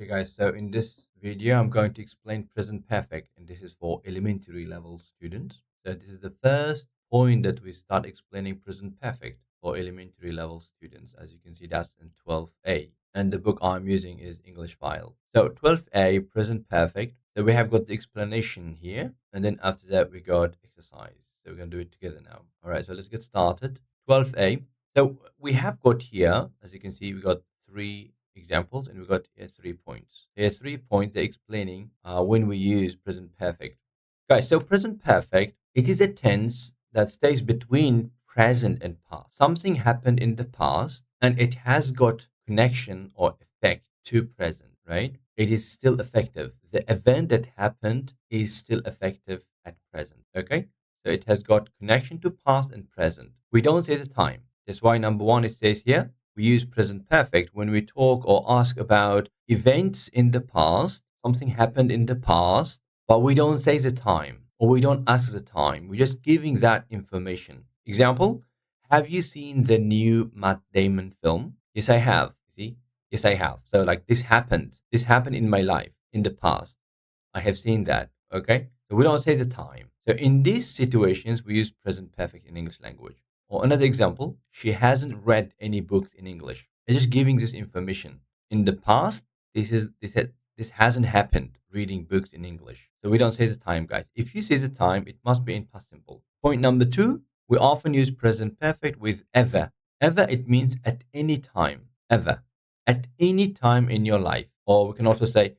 Okay, guys, so in this video, I'm going to explain present perfect, and this is for elementary level students. So this is the first point that we start explaining present perfect for elementary level students. As you can see, that's in 12A. And the book I'm using is English File. So 12A, present perfect. So we have got the explanation here, and then after that, we got exercise. So we're going to do it together now. All right, so let's get started. 12A. So we have got here, as you can see, we got three examples and we got here 3 points. Here 3 points they're explaining when we use present perfect. Guys, so present perfect, it is a tense that stays between present and past. Something happened in the past and it has got connection or effect to present, right? It is still effective. The event that happened is still effective at present, okay? So it has got connection to past and present. We don't say the time. That's why number one, it says here, we use present perfect when we talk or ask about events in the past, something happened in the past, but we don't say the time or we don't ask the time. We're just giving that information. Example, have you seen the new Matt Damon film? Yes, I have. See? Yes, I have. So, like, this happened. This happened in my life in the past. I have seen that. Okay. So we don't say the time. So in these situations, we use present perfect in English language. Or another example, she hasn't read any books in English. It's just giving this information. In the past, this hasn't happened. Reading books in English. So we don't say the time, guys. If you say the time, it must be in past simple. Point number two, we often use present perfect with ever. Ever, it means at any time. Ever. At any time in your life. Or we can also say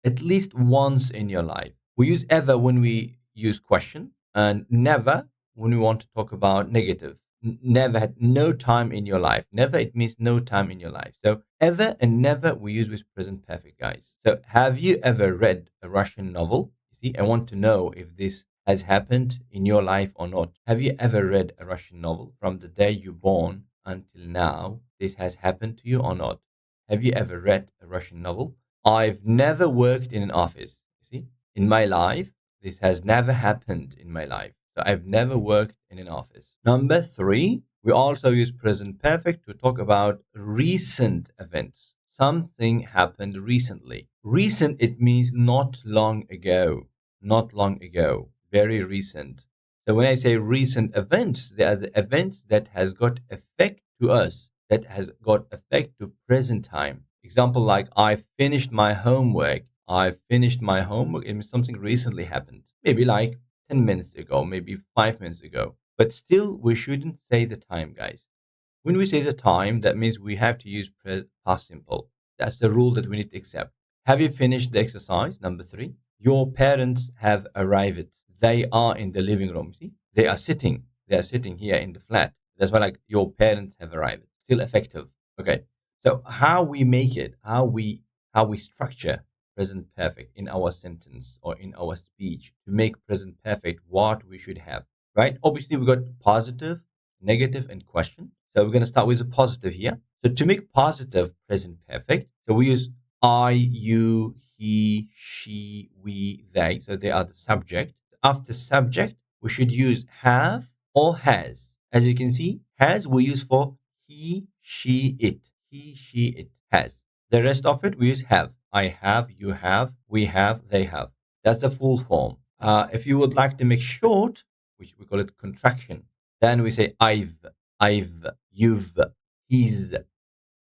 at least once in your life. We use ever when we use question and never when we want to talk about negative. Never had no time in your life. Never, it means no time in your life. So ever and never we use with present perfect, guys. So have you ever read a Russian novel? You see, I want to know if this has happened in your life or not. Have you ever read a Russian novel from the day you born until now? This has happened to you or not? Have you ever read a Russian novel? I've never worked in an office. You see, in my life, this has never happened in my life. So I've never worked in an office. Number three, we also use present perfect to talk about recent events. Something happened recently. Recent, it means not long ago. Not long ago. Very recent. So when I say recent events, they are the events that has got effect to us, that has got effect to present time. Example like I finished my homework. I finished my homework. It means something recently happened. Maybe like 10 minutes ago, maybe 5 minutes ago. But still, we shouldn't say the time, guys. When we say the time, that means we have to use past simple. That's the rule that we need to accept. Have you finished the exercise? Number three. Your parents have arrived. They are in the living room. See, they are sitting. They are sitting here in the flat. That's why, like, your parents have arrived. Still effective. Okay. So how we make it, how we structure present perfect in our sentence or in our speech to make present perfect what we should have, right? Obviously, we got positive, negative, and question. So we're going to start with a positive here. So to make positive present perfect, so we use I, you, he, she, we, they. So they are the subject. After subject, we should use have or has. As you can see, has we use for he, she, it. He, she, it has. The rest of it we use have. I have, you have, we have, they have. That's the full form. If you would like to make short, which we call it contraction, then we say I've, you've, he's,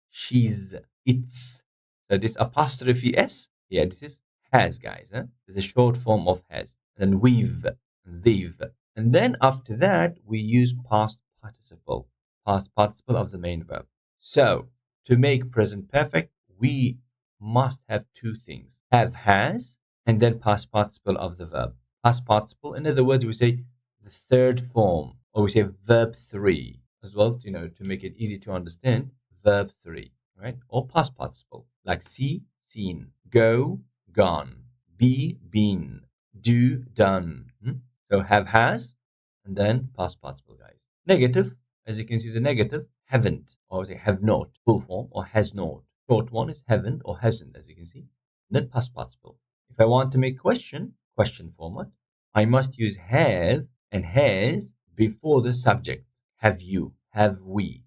she's, it's. So this apostrophe s, yeah, this is has, guys. Huh? It's a short form of has. And then we've, they've. And then after that, we use past participle of the main verb. So to make present perfect, we must have two things: have has, and then past participle of the verb. Past participle, in other words, we say the third form, or we say verb three as well, to make it easy to understand. Verb three, right? Or past participle, like see, seen, go, gone, be, been, do, done. So have has, and then past participle, guys. Negative, as you can see, the negative, haven't, or they have not, full form, or has not. Short one is haven't or hasn't, as you can see. And then past participle. If I want to make question format, I must use have and has before the subject. Have you, have we,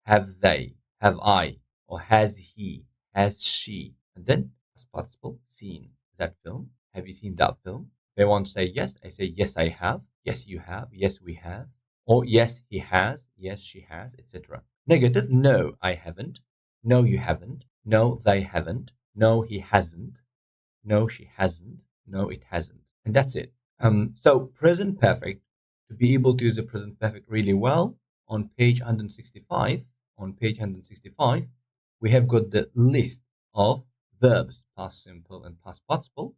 have they, have I, or has he, has she, and then Past participle, seen that film. Have you seen that film? If I want to say yes, I say yes, I have. Yes, you have. Yes, we have. Or yes, he has. Yes, she has, etc. Negative, no, I haven't. No, you haven't. No, they haven't. No, he hasn't. No, she hasn't. No, it hasn't. And that's it. So present perfect, to be able to use the present perfect really well, on page 165, we have got the list of verbs, past simple and past participle.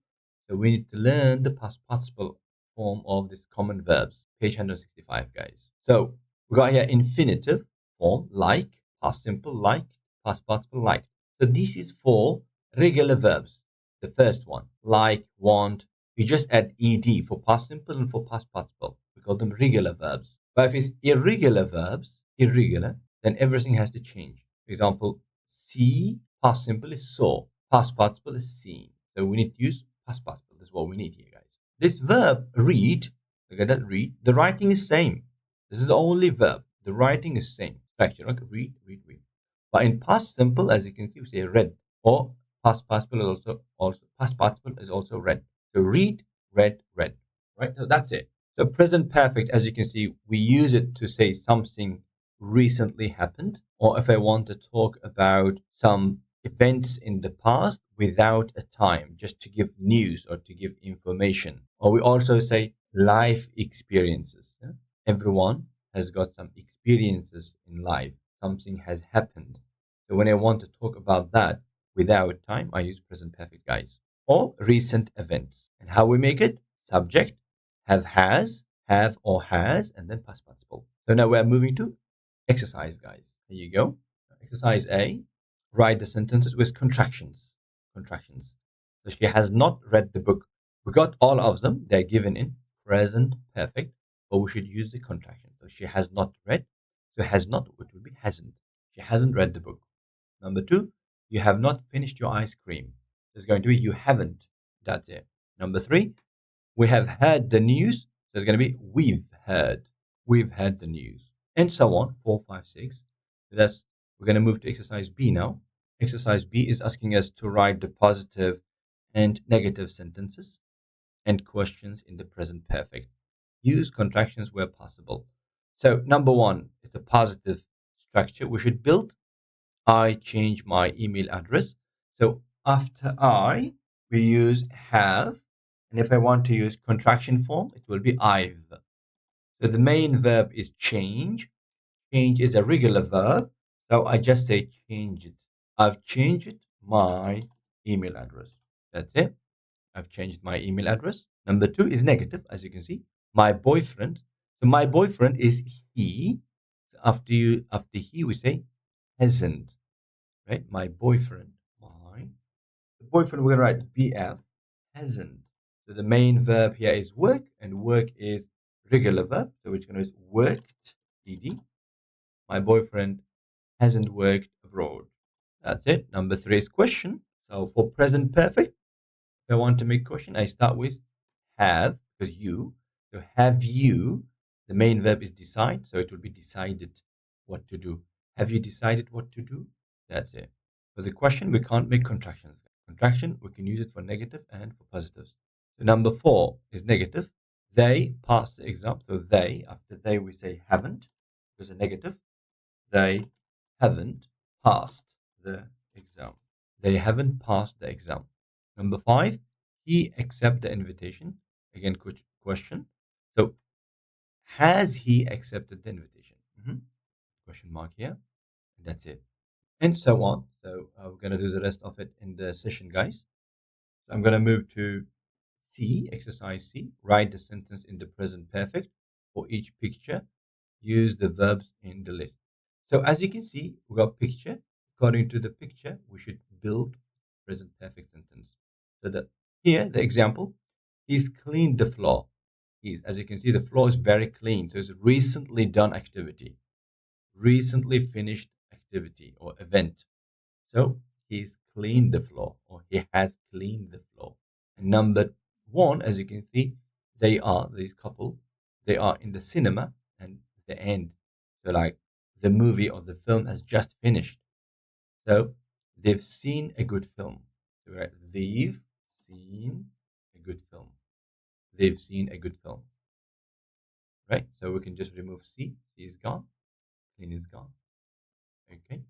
So we need to learn the past participle form of these common verbs. Page 165, guys. So we got here infinitive form, like, past simple, like, past participle, like. So this is for regular verbs. The first one, like, want, we just add ed for past simple and for past participle. We call them regular verbs. But if it's irregular verbs, irregular, then everything has to change. For example, see, past simple is saw, past participle is seen. So we need to use past participle. That's what we need here, guys. This verb, read, look at that, read. The writing is same. This is the only verb. The writing is same. Structure, like read, read, read. But in past simple, as you can see, we say read, or past participle is also past participle is also read. So read, read, read. Right? So that's it. So present perfect, as you can see, we use it to say something recently happened, or if I want to talk about some events in the past without a time, just to give news or to give information. Or we also say life experiences. Yeah? Everyone has got some experiences in life. Something has happened. So when I want to talk about that without time, I use present perfect, guys. Or recent events. And how we make it? Subject, has, have or has, and then past participle. So now we're moving to exercise, guys. Here you go. Exercise A. Write the sentences with contractions. Contractions. So she has not read the book. We got all of them. They're given in present perfect, but we should use the contraction. So she has not read. So has not, it will be hasn't. She hasn't read the book. Number two, you have not finished your ice cream. There's going to be you haven't. That's it. Number three, we have heard the news. There's going to be we've heard. We've heard the news. And so on. 4, 5, 6. That's we're going to move to exercise B now. Exercise B is asking us to write the positive and negative sentences and questions in the present perfect. Use contractions where possible. So number one is the positive structure. We should build I change my email address. So after I, we use have. And if I want to use contraction form, it will be I've. So the main verb is change. Change is a regular verb. So I just say change it. I've changed my email address. That's it. I've changed my email address. Number two is negative, as you can see. My boyfriend. So my boyfriend is he. So after he, we say hasn't. Right? My boyfriend. My the boyfriend we're gonna write BF hasn't. So the main verb here is work, and work is regular verb. So we're gonna use worked ed. My boyfriend hasn't worked abroad. That's it. Number three is question. So for present perfect, if I want to make question, I start with have, because you. So have you, the main verb is decide, so it will be decided what to do. Have you decided what to do? That's it. For the question, we can't make contractions. Contraction, we can use it for negative and for positives. So number four is negative. They passed the exam. So they, after they, we say haven't, because a negative. They haven't passed the exam. They haven't passed the exam. Number five, he accept the invitation. Again, question. So has he accepted the invitation? Question mark here. And that's it. And so on. So we're going to do the rest of it in the session, guys. So I'm going to move to C, exercise C. Write the sentence in the present perfect for each picture. Use the verbs in the list. So as you can see, we got picture. According to the picture, we should build present perfect sentence. So that here, the example, he's cleaned the floor. As you can see, the floor is very clean. So it's recently done activity, recently finished activity or event. So he's cleaned the floor, or he has cleaned the floor. And number one, as you can see, this couple, they are in the cinema and the end. So like the movie or the film has just finished. So they've seen a good film. So we write they've seen a good film. They've seen a good film, right? So we can just remove C. C is gone. Clean is gone. Okay.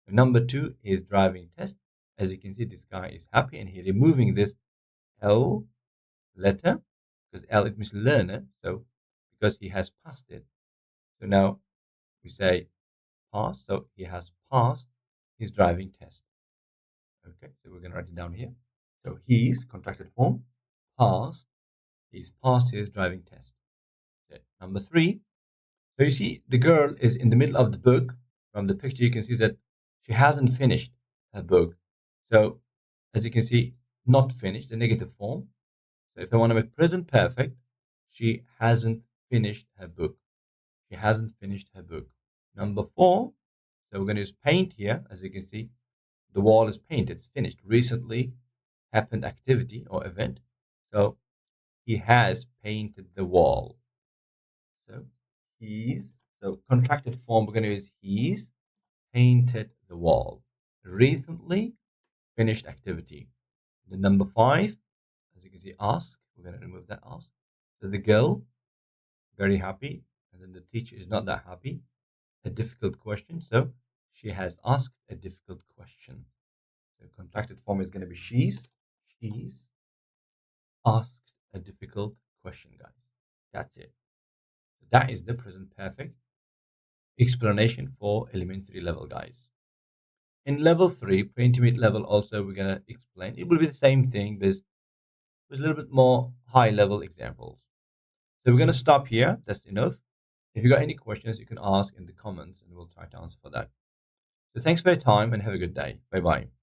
Number two is driving test. As you can see, this guy is happy and he's removing this L letter because L it means learner. So because he has passed it. So now we say pass. So he has passed his driving test. Okay. So we're going to write it down here. So he's contracted form passed. He's passed his driving test. Okay. Number three. So you see the girl is in the middle of the book. From the picture, you can see that she hasn't finished her book. So as you can see, not finished, the negative form. So if I want to make present perfect, she hasn't finished her book. She hasn't finished her book. Number four, so we're going to use paint here. As you can see, the wall is painted. It's finished. Recently happened activity or event. So he has painted the wall. So so contracted form, we're going to use he's painted the wall. Recently finished activity. The number five, as you can see, ask. We're going to remove that ask. So the girl, very happy. And then the teacher is not that happy. A difficult question. So she has asked a difficult question. So contracted form is going to be she's. She's asked a difficult question, guys. That's it. That is the present perfect explanation for elementary level, guys. In level 3, pre-intermediate level, also we're going to explain. It will be the same thing, but with a little bit more high level examples. So we're going to stop here. That's enough. If you got any questions, you can ask in the comments and we'll try to answer for that. So thanks for your time and have a good day. Bye bye.